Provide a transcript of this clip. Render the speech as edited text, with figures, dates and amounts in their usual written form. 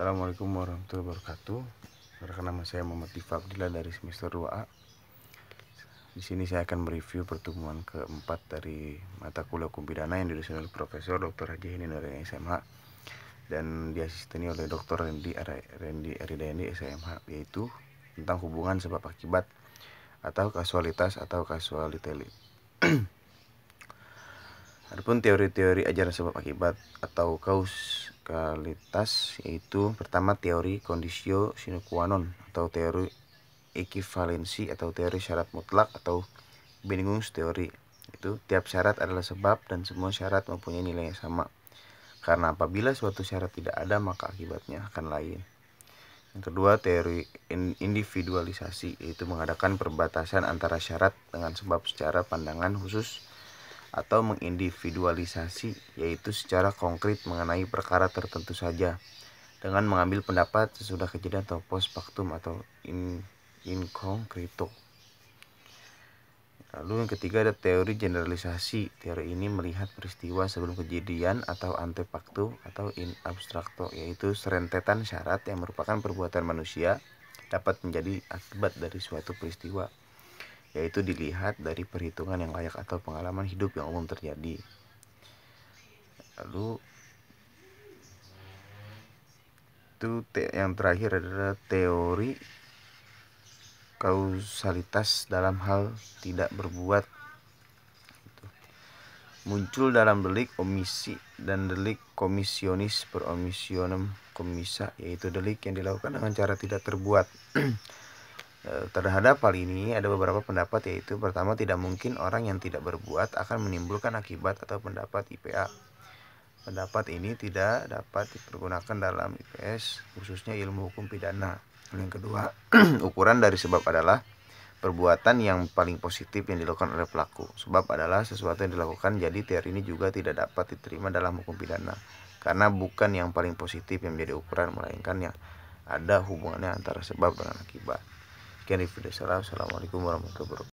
Assalamualaikum warahmatullahi wabarakatuh. Perkenalkan, nama saya Muhammad Diva Abdillah dari semester 2A. Di sini saya akan mereview pertemuan keempat dari mata kuliah hukum pidana yang didosen oleh Profesor Dr. Haji Heni dari SMH dan diasisteni oleh Dr. Rendi Aridayani SMH, yaitu tentang hubungan sebab akibat atau kasualitas atau kasualiteli. Adapun teori-teori ajaran sebab akibat atau kausalitas, yaitu pertama teori conditio sine qua non atau teori ekivalensi atau teori syarat mutlak atau Benningus teori. Itu tiap syarat adalah sebab dan semua syarat mempunyai nilai yang sama. Karena apabila suatu syarat tidak ada maka akibatnya akan lain. Yang kedua teori individualisasi, yaitu mengadakan perbatasan antara syarat dengan sebab secara pandangan khusus atau mengindividualisasi, yaitu secara konkret mengenai perkara tertentu saja dengan mengambil pendapat sesudah kejadian atau post factum atau in concreto. Lalu yang ketiga ada teori generalisasi. Teori ini melihat peristiwa sebelum kejadian atau ante facto atau in abstracto, yaitu serentetan syarat yang merupakan perbuatan manusia dapat menjadi akibat dari suatu peristiwa, yaitu dilihat dari perhitungan yang layak atau pengalaman hidup yang umum terjadi. Lalu yang terakhir adalah teori kausalitas dalam hal tidak berbuat. Muncul dalam delik omisi dan delik komisionis per omissionem commissa, yaitu delik yang dilakukan dengan cara tidak terbuat. Terhadap hal ini ada beberapa pendapat, yaitu pertama, tidak mungkin orang yang tidak berbuat akan menimbulkan akibat atau pendapat IPA. Pendapat ini tidak dapat dipergunakan dalam IPS, khususnya ilmu hukum pidana. Yang kedua, ukuran dari sebab adalah perbuatan yang paling positif yang dilakukan oleh pelaku. Sebab adalah sesuatu yang dilakukan, jadi teori ini juga tidak dapat diterima dalam hukum pidana karena bukan yang paling positif yang menjadi ukuran, melainkan yang ada hubungannya antara sebab dengan akibat. Sekian review. Assalamualaikum warahmatullahi wabarakatuh.